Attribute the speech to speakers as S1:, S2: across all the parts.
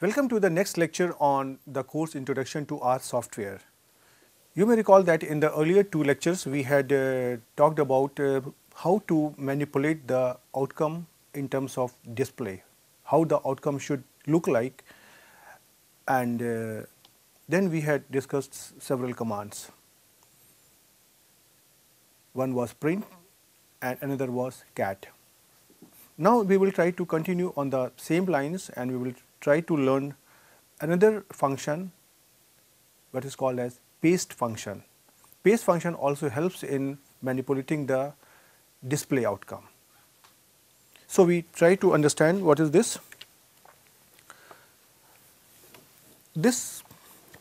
S1: Welcome to the next lecture on the course Introduction to R Software. You may recall that in the earlier two lectures we had talked about how to manipulate the outcome in terms of display, how the outcome should look like, and then we had discussed several commands. One was print and another was cat. Now we will try to continue on the same lines and we will try to learn another function what is called as paste function. Paste function also helps in manipulating the display outcome. So we try to understand what is this. This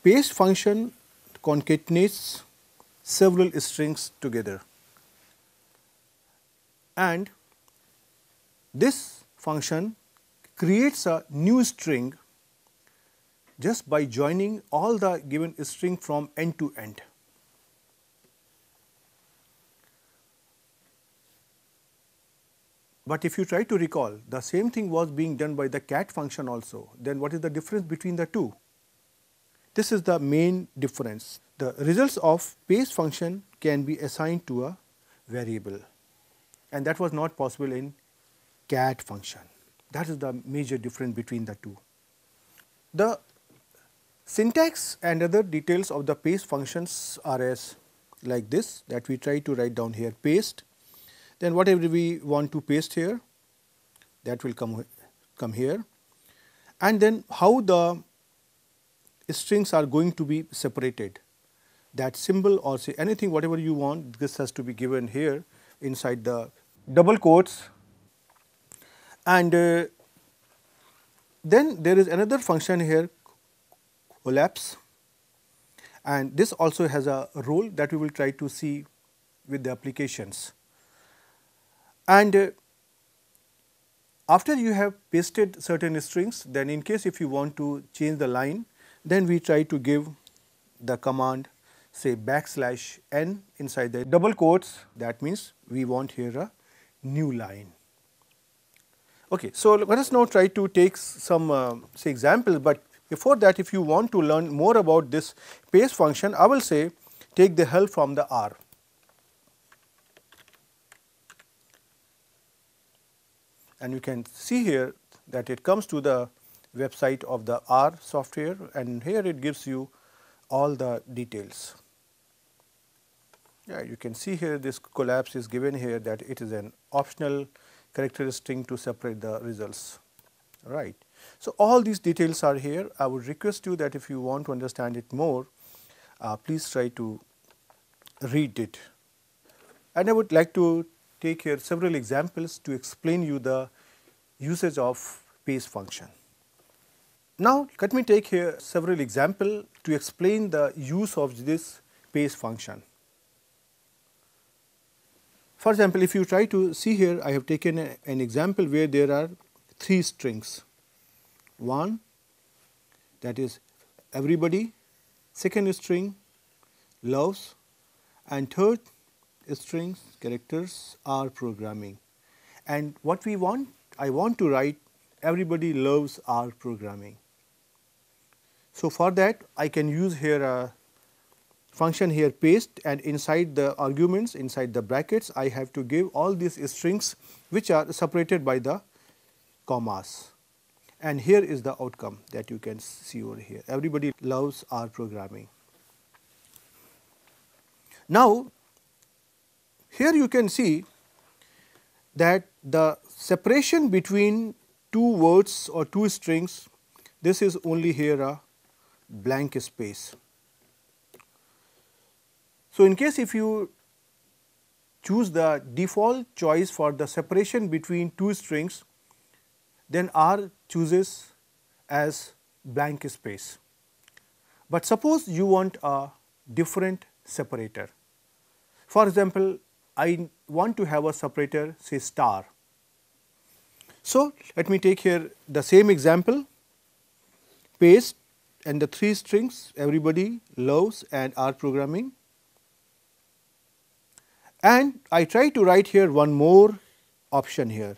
S1: paste function concatenates several strings together, and this function creates a new string just by joining all the given string from end to end. But if you try to recall, the same thing was being done by the cat function also. Then what is the difference between the two? This is the main difference. The results of paste function can be assigned to a variable, and that was not possible in cat function. That is the major difference between the two. The syntax and other details of the paste functions are as like this, that we try to write down here paste. Then whatever we want to paste here, that will come here, and then how the strings are going to be separated. That symbol or say anything whatever you want, this has to be given here inside the double quotes. And then there is another function here, collapse, and this also has a role that we will try to see with the applications. And after you have pasted certain strings, then in case if you want to change the line, then we try to give the command say \n inside the double quotes. That means we want here a new line. Okay, so let us now try to take some say examples, but before that, if you want to learn more about this paste function, I will say take the help from the R. And you can see here that it comes to the website of the R software, and here it gives you all the details. Yeah, you can see here this collapse is given here, that it is an optional character string to separate the results, right. So all these details are here. I would request you that if you want to understand it more, please try to read it. And I would like to take here several examples to explain you the usage of paste function. Now let me take here several examples to explain the use of this paste function. For example, if you try to see here, I have taken an example where there are three strings. One, that is everybody, second string loves, and third strings characters are programming. And what we want, I want to write everybody loves R programming. So for that I can use here a function here paste, and inside the arguments, inside the brackets, I have to give all these strings which are separated by the commas, and here is the outcome that you can see over here, everybody loves R programming. Now here you can see that the separation between two words or two strings, this is only here a blank space. So in case if you choose the default choice for the separation between two strings, then R chooses as blank space. But suppose you want a different separator. For example, I want to have a separator say star. So let me take here the same example, paste, and the three strings everybody loves and R programming. And I try to write here one more option here,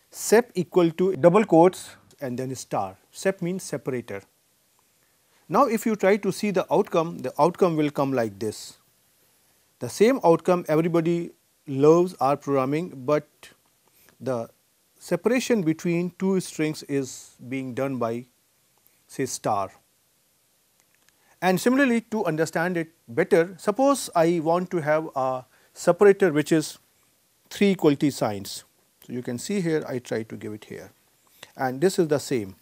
S1: sep equal to double quotes and then star. Sep means separator. Now, if you try to see the outcome will come like this. The same outcome everybody loves R programming, but the separation between two strings is being done by say star. And similarly, to understand it better, suppose I want to have a separator which is 3 equality signs. So, you can see here I try to give it here, and this is the same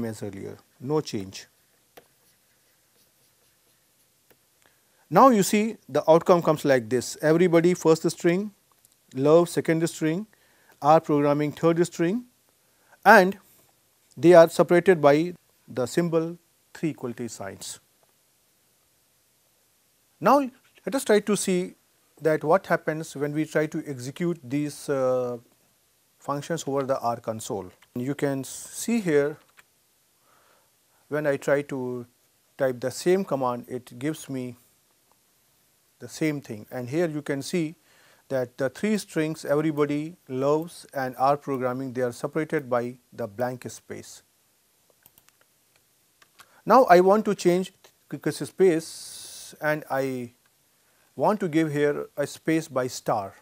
S1: as earlier, no change. Now, you see the outcome comes like this: everybody first string, love second string, R programming third string, and they are separated by the symbol 3 equality signs. Now, let us try to see that what happens when we try to execute these functions over the R console. You can see here when I try to type the same command, it gives me the same thing, and here you can see that the 3 strings everybody loves and R programming, they are separated by the blank space. Now, I want to change this space and I want to give here a space by star.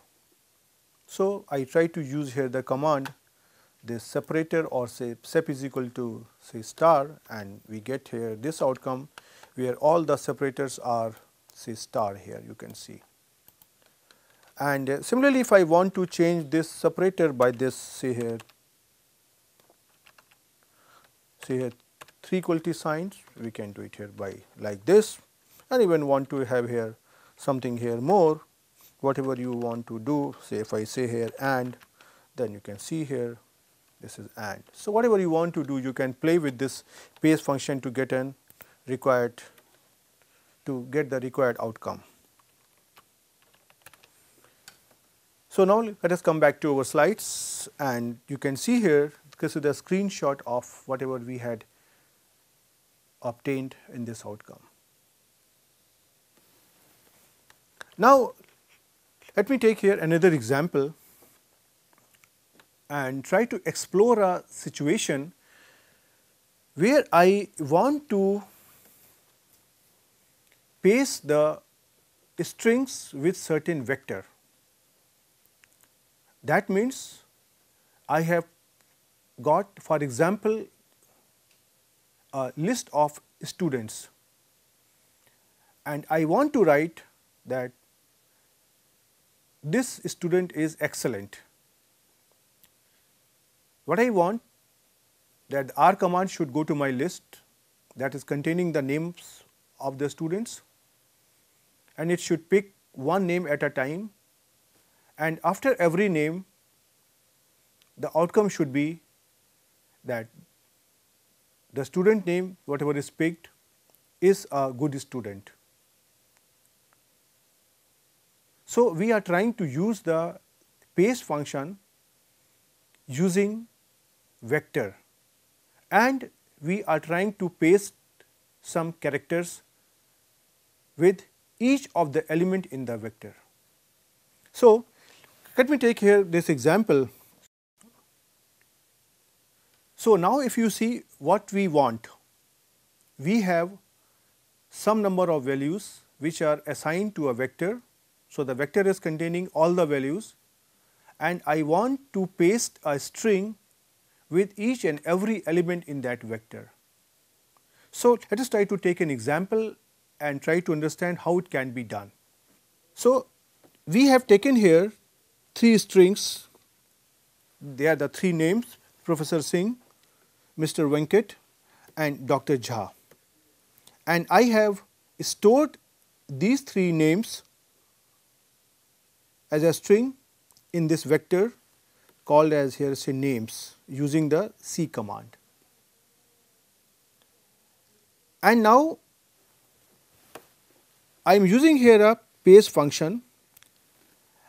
S1: So, I try to use here the command this separator, or say sep is equal to say star, and we get here this outcome where all the separators are say star here, you can see. And similarly, if I want to change this separator by this say here 3 equality signs, we can do it here by like this, and even want to have here something here more, whatever you want to do. Say if I say here and, then you can see here this is and. So, whatever you want to do, you can play with this paste function to get the required outcome. So, now let us come back to our slides, and you can see here this is the screenshot of whatever we had obtained in this outcome. Now, let me take here another example and try to explore a situation where I want to paste the strings with certain vector. That means I have got, for example, a list of students, and I want to write that this student is excellent. What I want, that R command should go to my list that is containing the names of the students, and it should pick one name at a time, and after every name the outcome should be that the student name whatever is picked is a good student. So, we are trying to use the paste function using vector, and we are trying to paste some characters with each of the element in the vector. So, let me take here this example. So, now if you see what we want, we have some number of values which are assigned to a vector. So, the vector is containing all the values, and I want to paste a string with each and every element in that vector. So, let us try to take an example and try to understand how it can be done. So, we have taken here 3 strings, they are the 3 names, Professor Singh, Mr. Venkat and Dr. Jha, and I have stored these 3 names as a string in this vector called as here say names using the C command. And now I am using here a paste function,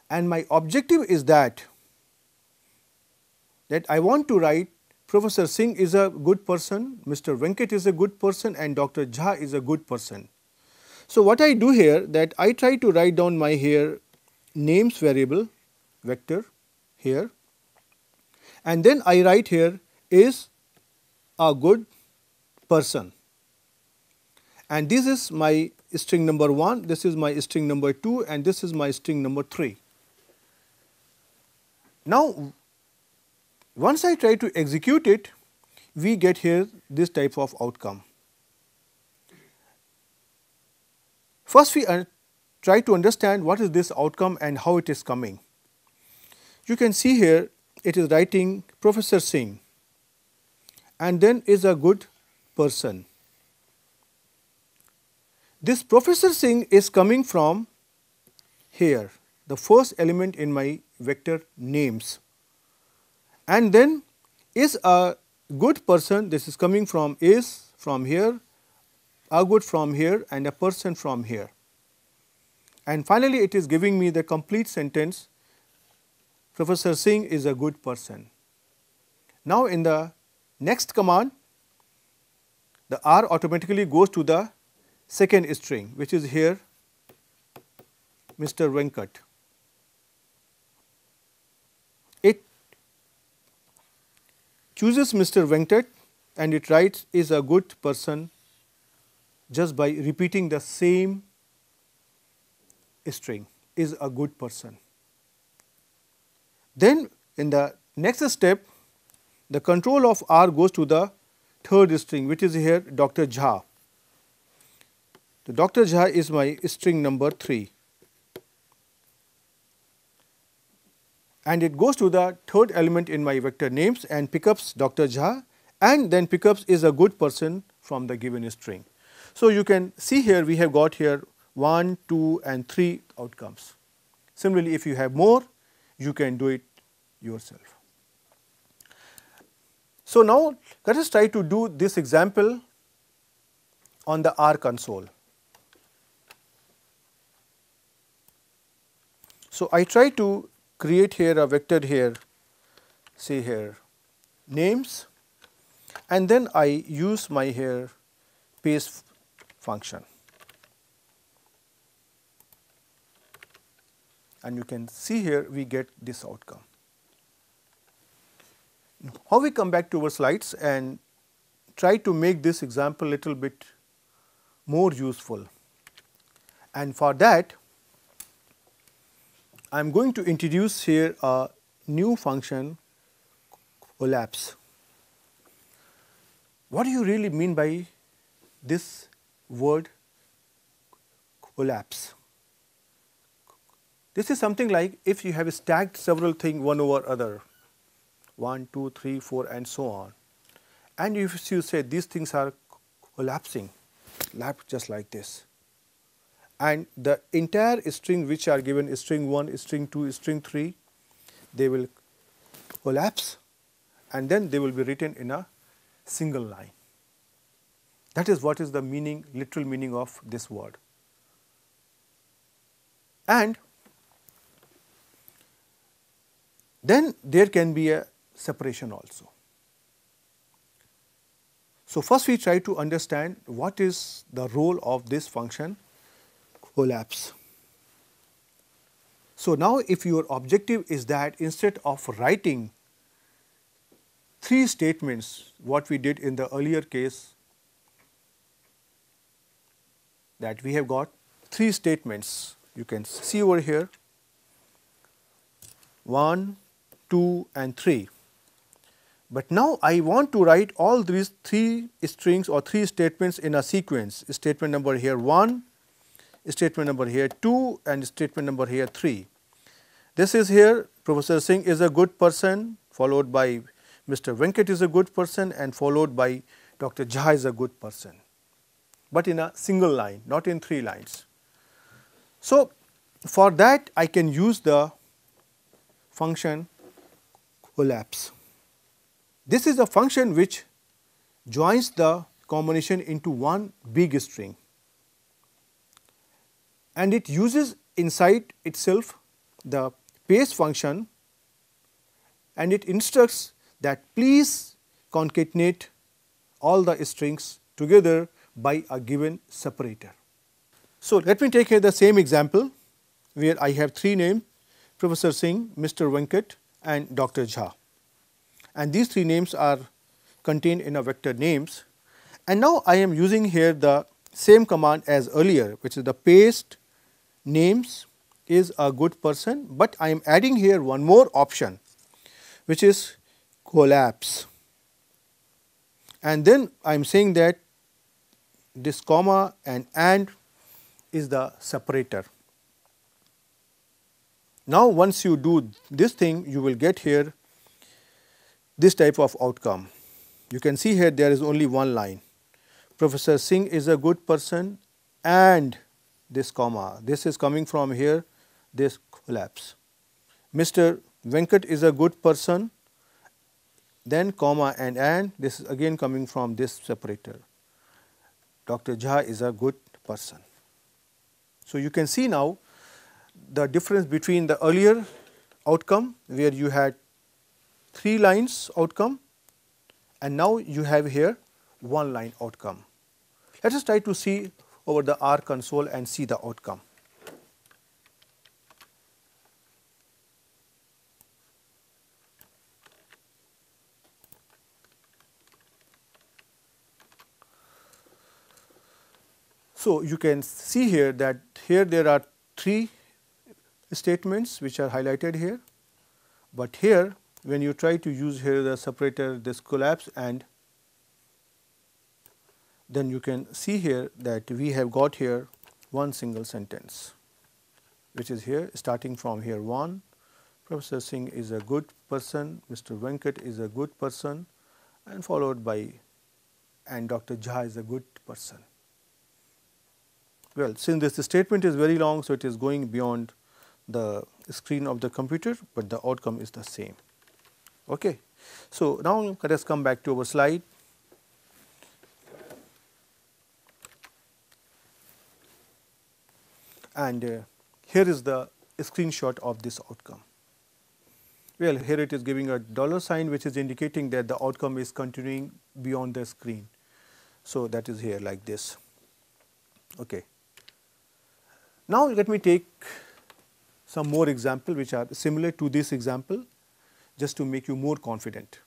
S1: and my objective is that I want to write Professor Singh is a good person, Mr. Venkat is a good person and Dr. Jha is a good person. So, what I do here, that I try to write down my here names variable vector here, and then I write here is a good person. And this is my string number 1, this is my string number 2, and this is my string number 3. Now, once I try to execute it, we get here this type of outcome. First, we try to understand what is this outcome and how it is coming. You can see here it is writing Professor Singh and then is a good person. This Professor Singh is coming from here, the first element in my vector names, and then is a good person, this is coming from is from here, a good from here, and a person from here. And finally, it is giving me the complete sentence, Professor Singh is a good person. Now, in the next command, the R automatically goes to the second string, which is here Mr. Venkat. It chooses Mr. Venkat and it writes is a good person just by repeating the same string, is a good person. Then in the next step, the control of R goes to the third string, which is here Dr. Jha. The Dr. Jha is my string number 3. And it goes to the third element in my vector names and pickups Dr. Jha and then pickups is a good person from the given string. So, you can see here we have got here 1, 2 and 3 outcomes. Similarly, if you have more, you can do it yourself. So, now let us try to do this example on the R console. So, I try to create here a vector here, say here names, and then I use my here paste function. And you can see here we get this outcome. How we come back to our slides and try to make this example little bit more useful. And for that, I am going to introduce here a new function collapse. What do you really mean by this word collapse? This is something like if you have stacked several things one over other, 1, 2, 3, 4 and so on, and if you say these things are collapsing, just like this, and the entire string which are given string 1, string 2, string 3, they will collapse and then they will be written in a single line. That is what is the meaning, literal meaning of this word. And then there can be a separation also. So, first we try to understand what is the role of this function collapse. So, now if your objective is that instead of writing 3 statements, what we did in the earlier case, that we have got 3 statements, you can see over here 1, 2 and 3. But now I want to write all these 3 strings or 3 statements in a sequence, statement number here 1, statement number here 2 and statement number here 3. This is here Professor Singh is a good person, followed by Mr. Venkat is a good person and followed by Dr. Jha is a good person, but in a single line, not in 3 lines. So, for that I can use the function collapse. This is a function which joins the combination into one big string, and it uses inside itself the paste function, and it instructs that please concatenate all the strings together by a given separator. So, let me take here the same example where I have 3 names, Professor Singh, Mr. Venkat and Dr. Jha, and these 3 names are contained in a vector names. And now I am using here the same command as earlier, which is the paste names is a good person, but I am adding here one more option, which is collapse. And then I am saying that this comma and is the separator. Now, once you do this thing, you will get here this type of outcome. You can see here there is only one line. Professor Singh is a good person and this comma. This is coming from here, this collapse. Mr. Venkat is a good person, then comma and this is again coming from this separator. Dr. Jha is a good person. So, you can see now the difference between the earlier outcome where you had 3 lines outcome and now you have here 1 line outcome. Let us try to see over the R console and see the outcome. So, you can see here that here there are 3 statements which are highlighted here, but here when you try to use here the separator, this collapse, and then you can see here that we have got here one single sentence, which is here starting from here 1, Professor Singh is a good person, Mr. Venkat is a good person, and followed by and Dr. Jha is a good person. Well, since this statement is very long, so it is going beyond the screen of the computer, but the outcome is the same. Okay. So, now let us come back to our slide. And here is the screenshot of this outcome. Well, here it is giving a $, which is indicating that the outcome is continuing beyond the screen. So, that is here like this. Okay. Now, let me take some more examples which are similar to this example, just to make you more confident.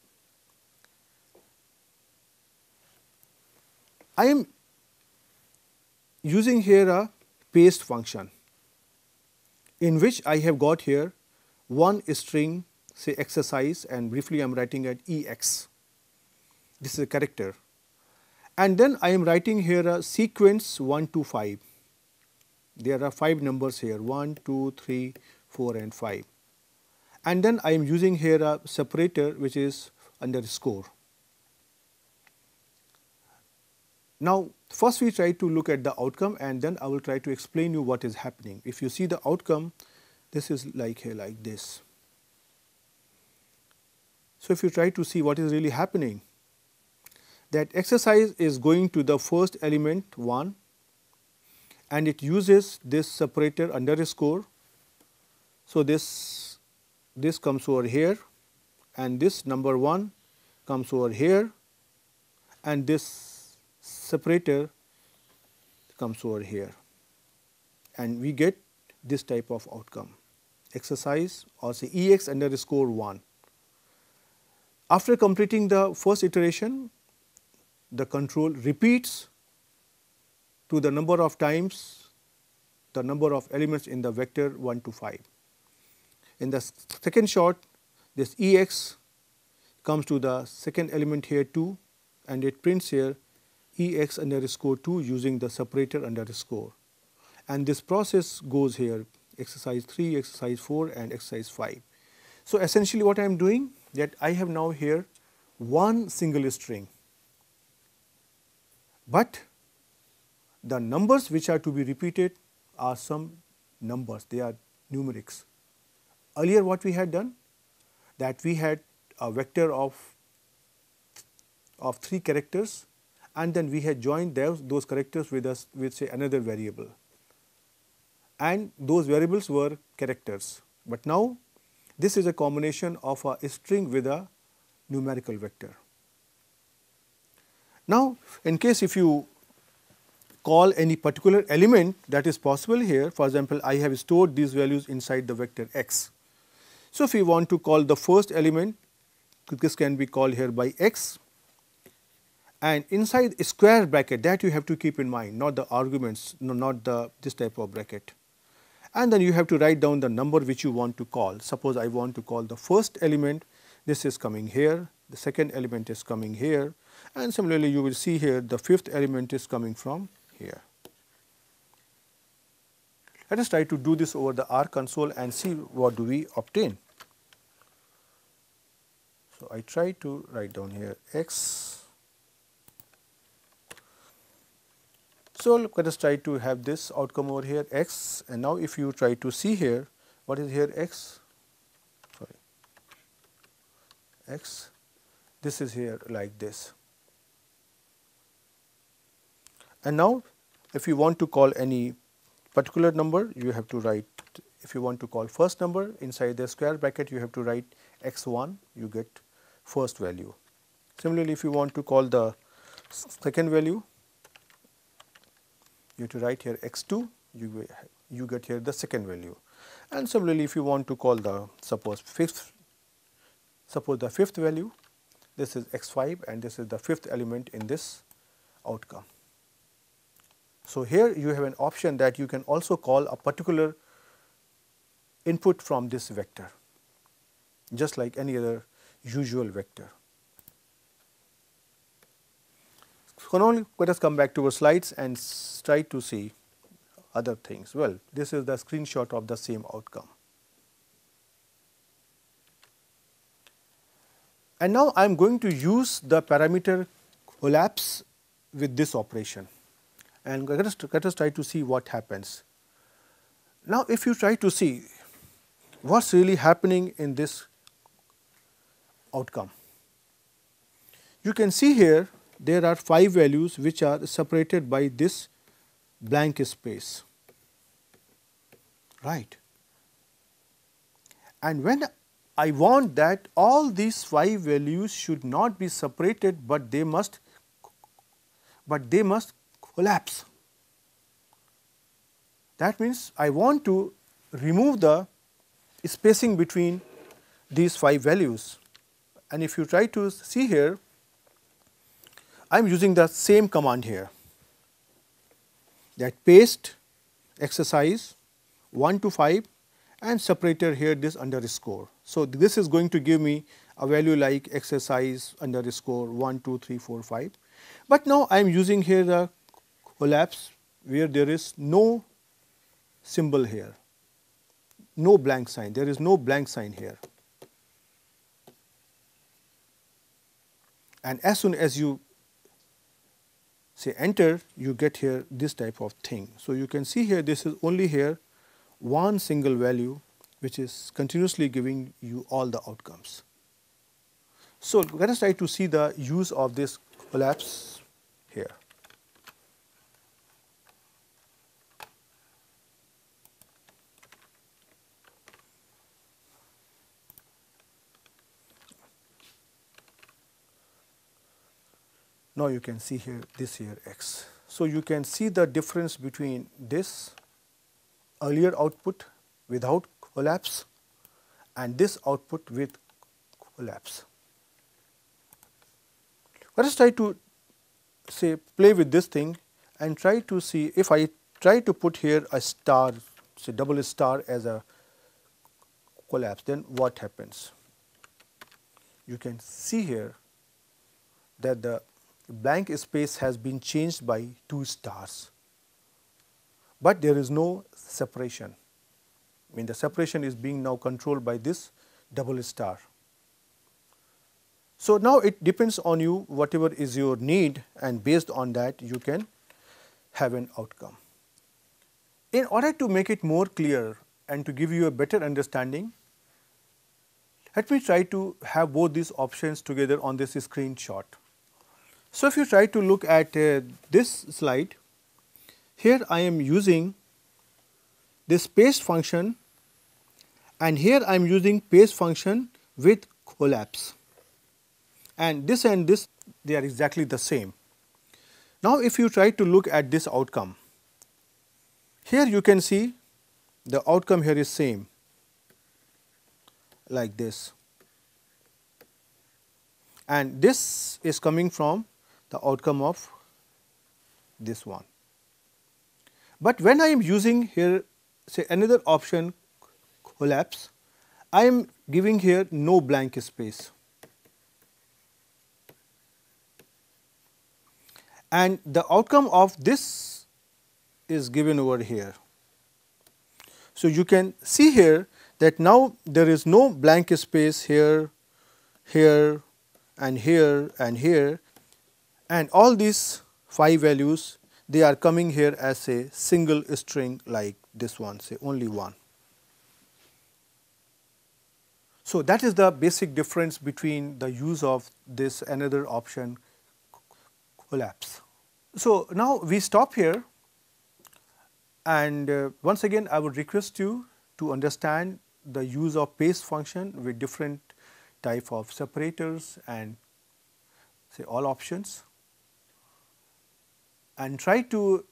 S1: I am using here a paste function in which I have got here one string, say exercise, and briefly I am writing at EX. This is a character. And then I am writing here a sequence 1 to 5. There are 5 numbers here 1, 2, 3, 4 and 5. And then I am using here a separator which is underscore. Now, first we try to look at the outcome and then I will try to explain you what is happening. If you see the outcome, this is like here like this. So, if you try to see what is really happening, that exercise is going to the first element 1 and it uses this separator underscore. So, this comes over here and this number 1 comes over here and this separator comes over here and we get this type of outcome, exercise or say EX underscore 1. After completing the first iteration, the control repeats to the number of times the number of elements in the vector 1 to 5. In the second shot, this EX comes to the second element here 2 and it prints here EX underscore 2 using the separator underscore. And this process goes here exercise 3, exercise 4 and exercise 5. So, essentially what I am doing, that I have now here one single string, but the numbers which are to be repeated are some numbers, they are numerics. Earlier what we had done, that we had a vector of 3 characters and then we had joined those characters with say another variable and those variables were characters. But now this is a combination of a string with a numerical vector. Now, in case if you call any particular element, that is possible here. For example, I have stored these values inside the vector x. So, if we want to call the first element, this can be called here by x and inside a square bracket, that you have to keep in mind, not the arguments, no, not this type of bracket. And then you have to write down the number which you want to call. Suppose I want to call the first element, this is coming here, the second element is coming here, and similarly you will see here the fifth element is coming from here. Let us try to do this over the R console and see what do we obtain. So I try to write down here x. So let us try to have this outcome over here x, and now if you try to see here, what is here x? Sorry, x. This is here like this. And now if you want to call any particular number, you have to write, if you want to call first number, inside the square bracket you have to write x1, you get first value. Similarly, if you want to call the second value, you have to write here x2, you get here the second value. And similarly, if you want to call the suppose the fifth value, this is x5 and this is the fifth element in this outcome. So here you have an option that you can also call a particular input from this vector, just like any other usual vector. So now let us come back to our slides and try to see other things. Well, this is the screenshot of the same outcome. And now I am going to use the parameter collapse with this operation. And let us try to see what happens. Now, if you try to see what's really happening in this outcome, you can see here there are 5 values which are separated by this blank space, right? And when I want that all these 5 values should not be separated, but they must collapse. That means I want to remove the spacing between these 5 values. And if you try to see here, I am using the same command here, that paste exercise 1 to 5 and separator here this underscore. So this is going to give me a value like exercise underscore 1, 2, 3, 4, 5. But now I am using here the collapse where there is no symbol here, no blank sign, there is no blank sign here. And as soon as you say enter, you get here this type of thing. So you can see here this is only here one single value which is continuously giving you all the outcomes. So let us try to see the use of this collapse here. Now you can see here this here x. So you can see the difference between this earlier output without collapse and this output with collapse. Let us try to say play with this thing and try to see if I try to put here a star, say double star as a collapse, then what happens? You can see here that the blank space has been changed by 2 stars, but there is no separation. I mean the separation is being now controlled by this double star. So now it depends on you, whatever is your need, and based on that you can have an outcome. In order to make it more clear and to give you a better understanding, let me try to have both these options together on this screenshot. So if you try to look at this slide, here I am using this paste function and here I am using paste function with collapse, and this they are exactly the same. Now if you try to look at this outcome, here you can see the outcome here is same like this, and this is coming from the outcome of this one. But when I am using here say another option collapse, I am giving here no blank space, and the outcome of this is given over here. So, you can see here that now there is no blank space here, here and here and here, and all these 5 values they are coming here as a single string like this one, say only one. So, that is the basic difference between the use of this another option collapse. So, now we stop here, and once again I would request you to understand the use of paste function with different type of separators and say all options, and try to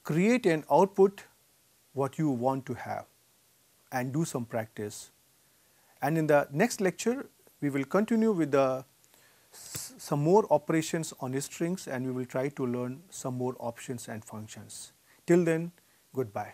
S1: create an output what you want to have and do some practice. And in the next lecture we will continue with some more operations on strings, and we will try to learn some more options and functions. Till then, goodbye.